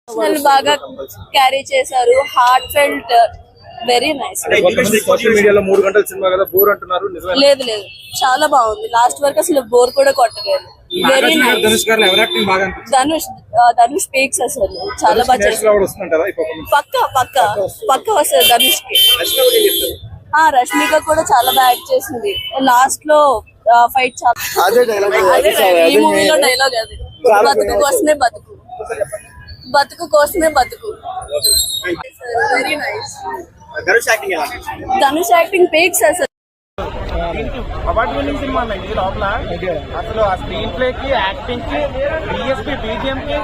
బాగా క్యారీ చేశారు. Heart felt very nice. Social మీడియాలో 3 గంటల సినిమా కదా బోర్ అంటున్నారు. లేదు లేదు, చాలా బాగుంది. లాస్ట్ వరకు అసలు బోర్ కూడా కొట్టలేదు. Very nice. ధనుష్ స్పీక్స్ అసలు చాలా బాగా చేశారు. పక్క పక్క పక్క వస్తుంది ధనుష్ కి. రష్మిక కూడా చాలా బాగా యాక్ట్ చేసింది. లాస్ట్ లో ఫైట్ చాలా ఈ మూవీలో డైలాగ్ అది, బతుకు కోసమే బతుకు, బతుకు కోసమే బతుకు. Very nice. Dhanush acting peaks అసలు. అవార్డు విన్నింగ్ సినిమా అన్న ఇది. లోపల అసలు ఆ స్క్రీన్ ప్లే కి, యాక్టింగ్ కి, బిఎస్పీ, బీజిఎం కి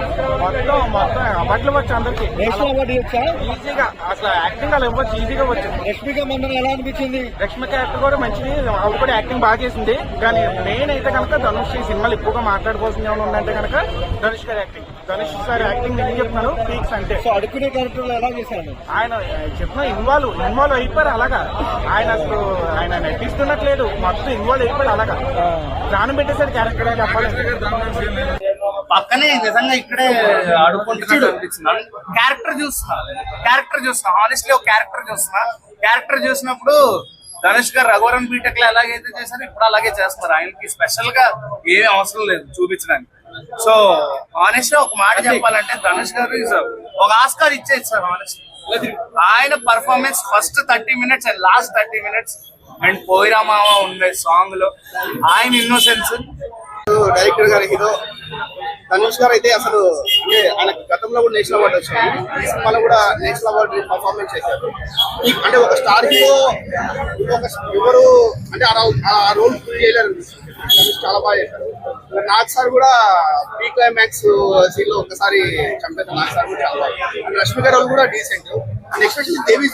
మొత్తం అవార్డులు వచ్చు అందరికి ఈజీగా. అసలు యాక్టింగ్ అలా ఇవ్వచ్చు, ఈజీగా వచ్చింది. రష్మిక మందన ఎలా అనిపించింది? రష్మిక యాక్టర్ కూడా మంచిది, ఆవిడ కూడా యాక్టింగ్ బాగా చేసింది. కానీ మెయిన్ అయితే కనుక ధనుష్ ఈ సినిమాలు ఎక్కువగా మాట్లాడుకోవాల్సింది ఏమైనా ఉందంటే కనుక ధనుష్ గారి యాక్టింగ్. ధనుష్ సార్ యాక్టింగ్ నేను చెప్తున్నాను పీక్స్ అంటే. అడుగునే క్యారెక్టర్ ఎలా చేశాను ఆయన చెప్పిన ఇన్వాల్వ్ అయిపోయారు అలాగా. ఆయన అసలు ఆయన నటిస్తున్నట్లేదు, మొత్తం ఇన్వాల్వ్ అయిపోయాడు అలాగా. ప్రాణం పెట్టేసాడు క్యారెక్టర్ చెప్పాలి. పక్కనే నిజంగా ఇక్కడే ఆడుకుంటున్నాడు అనిపించింది. క్యారెక్టర్ చూస్తున్నా ఆనెస్ట్లీ ఒక క్యారెక్టర్ చూసినప్పుడు ధనుష్ గారు రఘువరన్ బీటెక్ లో ఎలాగైతే చేశారో ఇప్పుడు అలాగే చేస్తున్నారు. ఆయనకి స్పెషల్ గా ఏమీ అవసరం లేదు చూపించడానికి. సో ఆనెస్ట్ ఒక మాట చెప్పాలంటే ధనుష్ గారు ఒక ఆస్కార్ ఇచ్చేది సార్. ఆనెస్ట్ ఆయన performance first 30 minutes and last 30 minutes and పోయిరామావా ఉండే సాంగ్ లో ఆయన ఇన్నోసెన్స్. డైరెక్టర్ గారు హీరో ధనుష్ గారు అయితే అసలు అంటే ఆయన గతంలో కూడా నేషనల్ అవార్డు వచ్చాయి. ఈ సినిమాలో కూడా నేషనల్ అవార్డు పర్ఫార్మెన్స్ చేశారు. అంటే ఒక స్టార్ హీరో ఎవరు అంటే ఆ రోల్ ఫుల్ చేయలేరు. ధనుష్ చాలా బాగా చేశారు. నాగ్ సార్ కూడా ప్రీ క్లైమాక్స్ సీన్ లో ఒకసారి చంపేస్తారు. నాగ్ సార్ కూడా చాలా బాగా. రష్మిక రోల్ కూడా డీసెంట్. And especially Devi